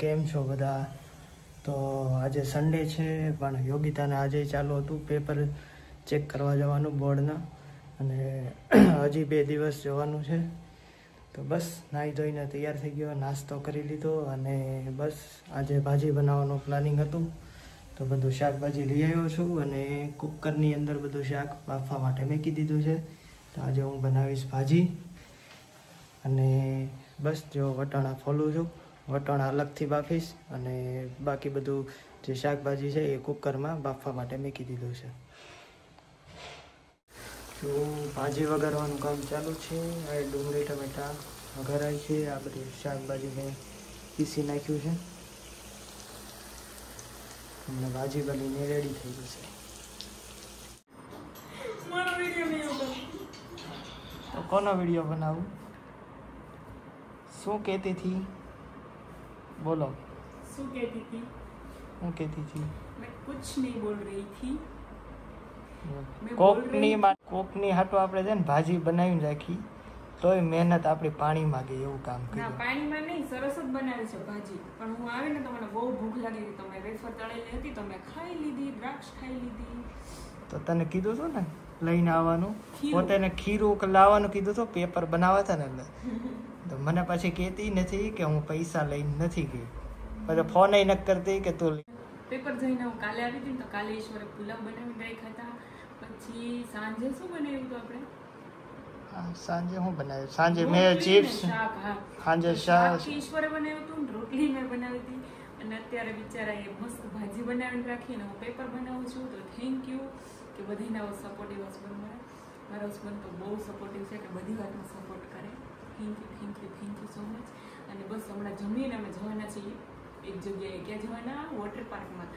કેમ છો બધા? તો આજે સન્ડે છે પણ યોગિતાને આજે ચાલુ હતું પેપર ચેક કરવા જવાનું બોર્ડના, અને હજી 2 દિવસ જવાનું છે. તો બસ નાહી ધોઈને તૈયાર થઈ ગયો, નાસ્તો કરી લીધો, અને બસ આજે ભાજી બનાવવાનું પ્લાનિંગ હતું. તો બધું શાકભાજી લઈ આવ્યો છું અને કુકરની અંદર બધું શાક બાફવા માટે મૂકી દીધું છે. તો આજે હું બનાવીશ ભાજી, અને બસ જો વટાણા ફોલું છું, વટાણા અલગથી બાફીશ, અને બાકી બધું જે શાકભાજી છે એ કુકરમાં બાફવા માટે મૂકી દીધું છે. જો ભાજી વઘારવાનું કામ ચાલુ છે. આ ડુંગળી ટમેટા વઘારાય છે, આ બધી શાકભાજી મેં પીસી નાખ્યું છે, અને ભાજી બનીને રેડી થઈ ગઈ છે. તો કોનો વિડીયો બનાવું? શું કહેતી હતી? बोलो। શું કહેતી હતી? હું કહેતી હતી? मैं कुछ नहीं बोल रही थी। કોકની હાટો આપણે છે ને ભાજી બનાવીને રાખી, તોય મહેનત આપણી પાણીમાં ગઈ એવું કામ કર્યું. ના, પાણીમાં નહીં, સરસ જ બનાવી છે ભાજી. પણ હું આવી ને તો મને બહુ ભૂખ લાગી હતી, તો મેં વેફર તળેલી હતી તો મેં ખાઈ લીધી, દ્રાક્ષ ખાઈ લીધી. તો તને કીધું હતું ને લઈને આવવાનું, પોતે ને ખીરું લાવવાનું કીધું હતું, પેપર બનાવવા હતા ને એટલે. તો મને પછી કહેતી નથી કે હું પૈસા લઈને નથી ગઈ, પછી ફોન ન કરતી કે તું પેપર જઈને હું કાલે આવી હતી ને, તો કાલે ઈશ્વરે પુલાવ બનાવીને રાખ્યા હતા. પછી સાંજે શું બનાવ્યું હતું આપણે? સાંજે હું બનાવ્યું? સાંજે મેં ચિપ્સ, સાંજે શાક ઈશ્વરે બનાવ્યું હતું, રોટલી મેં બનાવી હતી, અને અત્યારે બિચારા એ મસ્ત ભાજી બનાવીને રાખીને હું પેપર બનાવું છું. તો થેન્ક યુ કે બધાના સપોર્ટિવ હસબન્ડ મળે. મારો હસબન્ડ તો બહુ સપોર્ટિવ છે, કે બધી વાતમાં સપોર્ટ કરે. Thank you so much. અને બસ હમણાં જમીને અમે જવાના છીએ એક જગ્યાએ. ક્યાં જવાના? વોટર પાર્કમાં.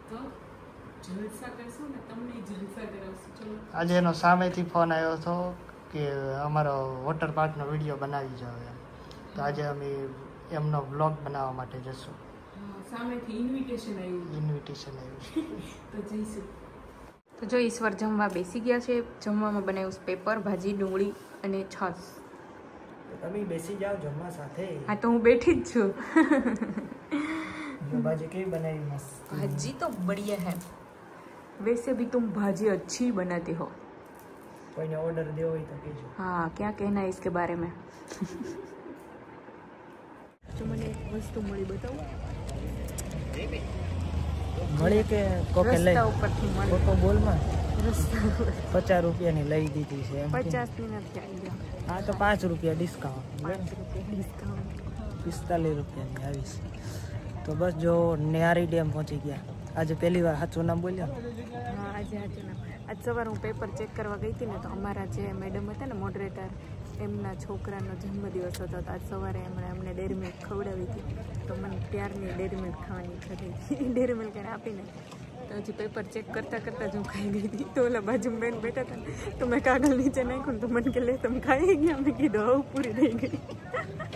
તો જલસા કરશું ને, તમને જલસા કરાવશું. ચલો. આજે એનો સામેથી ફોન આવ્યો હતો કે અમારો વોટર પાર્કનો વિડીયો બનાવી જાવ એમ. તો આજે અમે એમનો બ્લોગ બનાવવા માટે જશું. સામેથી ઇન્વિટેશન આવ્યું. તો જઈશું. તો જો ઈશ્વર જમવા બેસી ગયા છે. જમવામાં બનાવ્યું પેપર, ભાજી, ડુંગળી અને છાશ. તમે બેસી જાઓ જમવા સાથે. હા, તો હું બેઠી જ છું. भाजी केवी बनाई? मस्त भाजी तो बढ़िया है. वैसे भी तुम भाजी अच्छी बनाते हो. कोई ने ऑर्डर दिया હોય તો કહેજો. हाँ, क्या कहना है इसके बारे में? जो मैंने एक वस्तु मળી બતાવું. મળી કે કોકે લઈ? રસ્તા ઉપરથી મળી. કોકો બોલમાં રસ્તા ઉપર 50 રૂપિયાની લઈ દીધી છે એમ. 50 ની નથી આવી. હા, તો 5 રૂપિયા ડિસ્કાઉન્ટ. 5 રૂપિયા ડિસ્કાઉન્ટ. 45 રૂપિયાની આવી છે. તો બસ જો નેહારી ડેમ પહોંચી ગયા. આજે પહેલી વાર સાચું નામ બોલ્યા. હા, આજે સાચું નામ. આજ સવારે હું પેપર ચેક કરવા ગઈ હતી ને, તો અમારા જે મેડમ હતા ને મોડરેટર, એમના છોકરાનો જન્મદિવસ હતો. તો આજ સવારે એમણે અમને ડેરી મિલ્ક ખવડાવી હતી. તો મને ત્યારની ડેરી મિલ્ક ખાવાની ઈચ્છા થઈ. ડેરી મિલ્ક એને આપીને તો હજી પેપર ચેક કરતાં કરતાં જ હું ખાઈ ગઈ હતી. તો ઓલા બાજુમાં બેન બેઠા હતા ને, તો મેં કાગળ નીચે નાખ્યું ને, તો મને કે લે તમે ખાઈ ગયા. મેં કીધું હવે પૂરી થઈ ગઈ.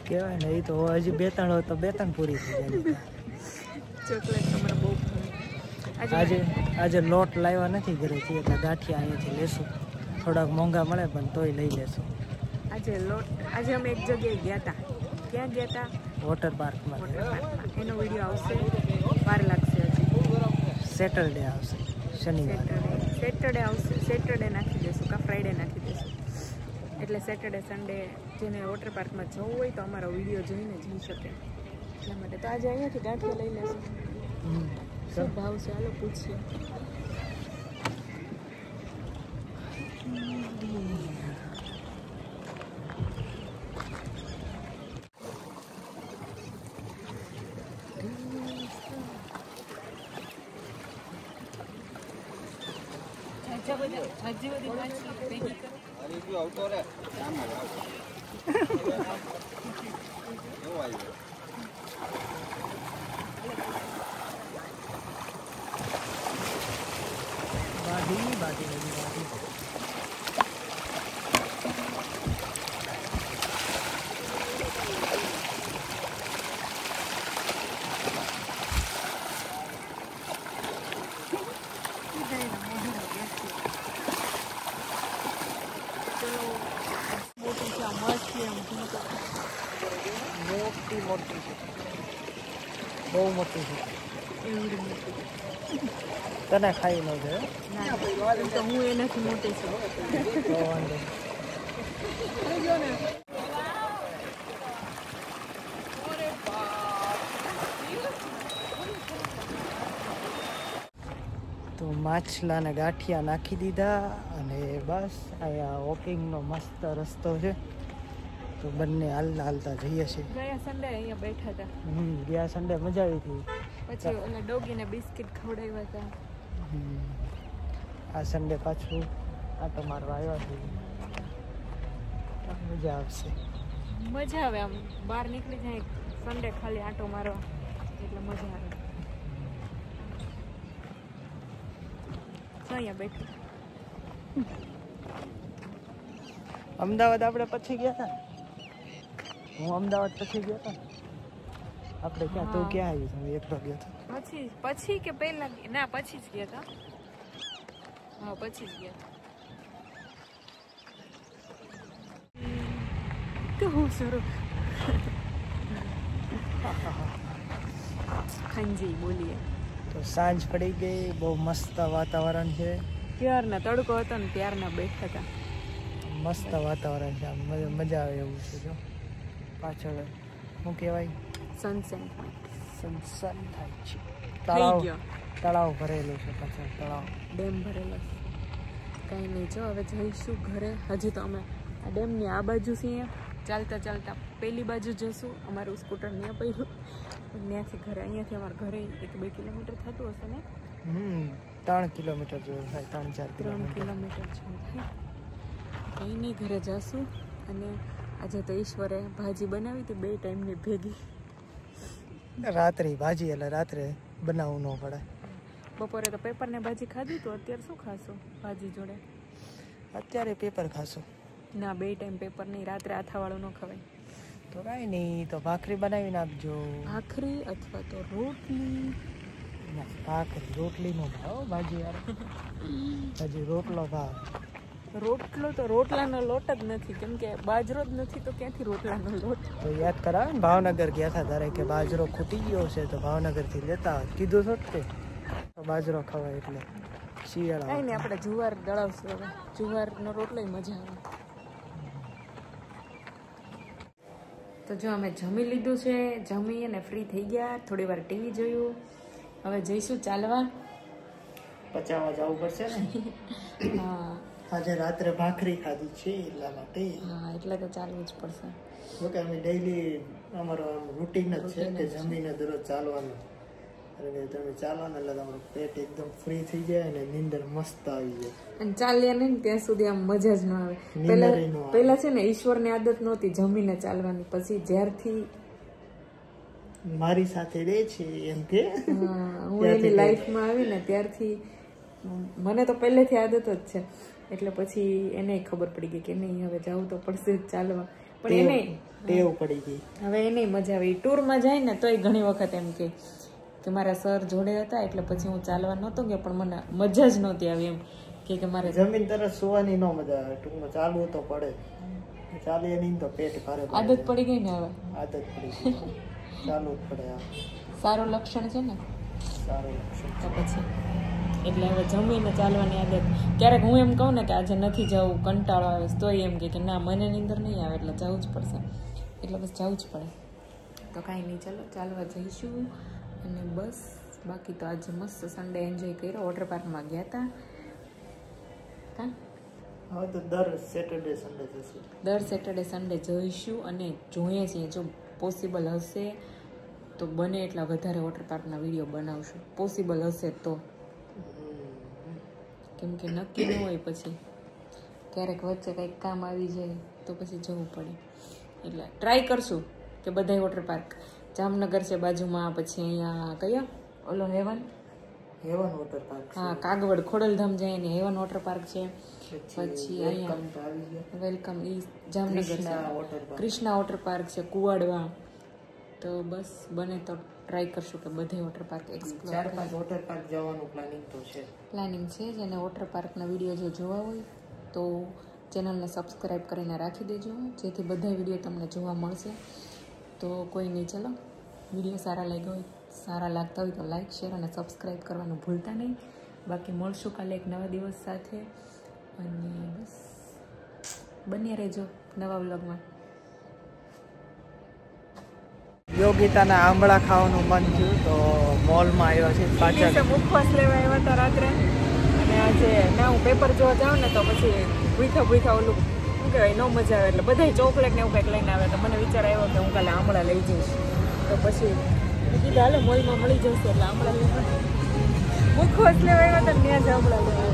કહેવાય ને, એ તો હજી 2-3 હોય તો 2-3 પૂરી થઈ જાય. ચોકલેટ તમારે બહુ આજે લોટ લાવ્યા નથી ઘરેથી, એટલે ગાંઠિયા અહીંયાથી લેશું. થોડાક મોંઘા મળે પણ તોય લઈ લેશું. આજે અમે એક જગ્યાએ ગયા હતા. ક્યાં ગયા હતા? વોટર પાર્કમાં. એનો વિડીયો આવશે, વાર લાગશે. હજી સેટરડે આવશે, શનિવારે. સેટરડે આવશે. સેટરડે નાખી દઈશું, કાં ફ્રાઈડે નાખી દઈશું. એટલે સેટરડે સન્ડે જેને વોટર પાર્કમાં જવું હોય તો અમારો વિડીયો જોઈને જઈ શકે. એટલા માટે તો આજે અહીંયાથી ગાંઠિયા લઈ લેશું. શું ભાવ છે? હાલો પૂછીએ. બાટી મોટી છે. બહુ મોટી છે એવડી મોટી તને ખાઈ ન દે ના તો હું એનાથી મોટી છું તો વાંધો તો માછલાને ગાંઠિયા નાખી દીધા અને બસ અહીંયા વોકિંગનો મસ્ત રસ્તો છે તો બંને હાલતા હાલતા જઈએ છીએ ગયા સન્ડે અહીંયા બેઠા હતા ગયા સન્ડે મજા આવી હતી પછી ઓલા ડોગીને બિસ્કિટ ખવડાવ્યા હતા આ સન્ડે પાછું આટો મારવા આવ્યા છીએ મજા આવશે મજા આવે આમ બહાર નીકળી જાય સન્ડે ખાલી આટો મારવા એટલે મજા આવે અહીંયા બેઠું અમદાવાદ આપણે પછી ગયા હતા હું અમદાવાદ પછી ગયો હતો આપણે ક્યાં તું ક્યાં આવી છું એકલો ગયો હતો પછી કે પહેલા ના પછી જ ગયા હતા હા પછી જ ગયા તો હું શરૂ ખંજી બોલીએ તો સાંજ પડી ગઈ બહુ મસ્ત વાતાવરણ છે ત્યારના તડકો હતો ને ત્યારના બેઠા હતા મસ્ત વાતાવરણ છે આમ મજા આવે એવું છે જો પાછળ શું કહેવાય સનસેટ સનસન થાય છે થઈ ગયો તળાવ ભરેલું છે પાછળ તળાવ ડેમ ભરેલો છે કંઈ નહીં જો હવે જઈશું ઘરે હજી તો અમે આ ડેમની આ બાજુ છીએ ચાલતા ચાલતા પેલી બાજુ જશું અમારું સ્કૂટર ત્યાં પડ્યું ત્યાંથી ઘરે અહીંયાથી અમારા ઘરે 1-2 કિલોમીટર થતું હશે ને 3 કિલોમીટર જેવું થાય 3-4 કિલોમીટર જેવું થાય કંઈ નહીં ઘરે જશું અને આજે તો ઈશ્વરે ભાજી બનાવી હતી 2 ટાઈમની ભેગી રાત્રે ભાજી એટલે રાત્રે બનાવવું ન પડે બપોરે તો પેપરને ભાજી ખાધી તો અત્યારે શું ખાશો ભાજી જોડે અત્યારે પેપર ખાશો ના 2 ટાઈમ પેપર નહીં રાત્રે આથાવાળું ન ખવાય તો કાંઈ નહીં તો ભાખરી બનાવી નાખજો ભાખરી અથવા તો રોટલી ના ભાખરી રોટલી નો ભાવ ભાજી યાર હજી રોટલો ભાવ રોટલો તો રોટલાનો લોટ જ નથી કેમ કે બાજરો જ નથી તો ક્યાંથી રોટલાનો લોટ તો યાદ કરાવે ને ભાવનગર ગયા હતા તારે કે બાજરો ખૂટી ગયો છે તો ભાવનગરથી લેતા કીધું તો તે બાજરો ખવાય એટલે શિયાળા કાંઈ નહીં આપણે જુવાર દળાવશું હવે જુવારનો રોટલો મજા આવે તો જો અમે જમી લીધું છે જમી અને ફ્રી થઈ ગયા થોડી વાર ટીવી જોયું હવે જઈશું ચાલવા પચાવવા જવું પડશે ને હા આજે રાત્રે ભાખરી ખાધી છે એટલા માટે હા એટલે તો ચાલવું જ પડશે જોકે અમે ડેઈલી અમારો રૂટીન જ છે કે જમીને દરરોજ ચાલવાનું અને તમે ચાલો ને એટલે તમારું પેટ એકદમ ફ્રી થઈ જાય અને નીંદર મસ્ત આવી જાય અને ચાલ્યા નહીં ત્યાં સુધી આમ મજા જ ન આવે પહેલા છે ને ઈશ્વરની આદત નહોતી જમીને ચાલવાની પછી જ્યારથી મારી સાથે રહે છે એમ કે હું એની લાઈફમાં આવી ને ત્યારથી મને તો પહેલેથી આદત જ છે એટલે પછી એને ખબર પડી ગઈ કે નહીં હવે જવું તો પડશે જ ચાલવા પણ એને ટેવ પડી ગઈ હવે એને મજા આવે ટૂરમાં જાય ને તોય ઘણી વખત એમ કે મારા સર જોડે હતા એટલે પછી હું ચાલવા નહોતો ગયો પણ મને મજા જ નહોતી આવી એમ કે મારે જમીન તરફ સુવાની ન મજા આવે ટૂંકમાં ચાલવું તો પડે ચાલીએ નહીં તો પેટ ભારે આદત પડી ગઈ ને હવે આદત પડી ગઈ ચાલવું જ પડે સારું લક્ષણ છે ને સારું લક્ષણ તો પછી એટલે હવે જમીને ચાલવાની આદત ક્યારેક હું એમ કહું ને કે આજે નથી જવું કંટાળો આવે તોય એમ કે ના મને નીંદર નહીં આવે એટલે જવું જ પડશે એટલે બસ જવું જ પડે તો કાંઈ નહીં ચાલો ચાલવા જઈશું અને બસ બાકી તો આજે મસ્ત સન્ડે એન્જોય કર્યો વોટર પાર્કમાં ગયા હતા હવે તો દર સેટરડે સન્ડે જઈશું અને જોઈએ છીએ જો પોસિબલ હશે તો બને એટલા વધારે વોટર પાર્કના વિડીયો બનાવશું પોસિબલ હશે તો કેમ કે નક્કી ન હોય પછી ક્યારેક વચ્ચે કંઈક કામ આવી જાય તો પછી જવું પડે એટલે ટ્રાય કરશું કે બધાય વોટર પાર્ક જામનગર છે બાજુમાં પછી અહીંયા કયા ઓલો હેવન વોટર પાર્ક હા કાગવડ ખોડલધામ જાય ને હેવન વોટર પાર્ક છે પછી અહીંયા વેલકમ ઈ જામનગર છે કૃષ્ણા વોટર પાર્ક છે કુવાડવા તો બસ બને તો ટ્રાય કરશું કે બધે water park explore 4-5 water park જવાનું પ્લાનિંગ છે જેને વોટર પાર્કના વિડીયો જો જોવા હોય તો ચેનલને સબસ્ક્રાઈબ કરીને રાખી દેજો જેથી બધા વિડીયો તમને જોવા મળશે તો કોઈ નહીં ચલો વિડીયો સારા લાગ્યો હોય સારા લાગતા હોય તો લાઈક શેર અને સબસ્ક્રાઈબ કરવાનું ભૂલતા નહીં. બાકી મળશું કાલે એક નવા દિવસ સાથે અને બસ બન્યા રહેજો નવા વ્લોગમાં. યોગિતાના આંબળા ખાવાનું મન થયું તો મોલમાં આવ્યા છે પાછળ. મુખવાસ લેવા આવ્યા હતા રાત્રે અને આજે ના હું પેપર જોવા જાઉં ને તો પછી ભૂખા ઓલું શું કહેવાય ન મજા આવે એટલે બધા ચોકલેટ ને એવું કંઈક લઈને આવે તો મને વિચાર આવ્યો કે હું કાલે આંબળા લઈ જઈશ. તો પછી કીધું હાલે મોલમાં મળી જશે એટલે આંબળા લેવા મુખવાસ લેવા આવ્યા હતા ત્યાં જ આંબળા લેવા.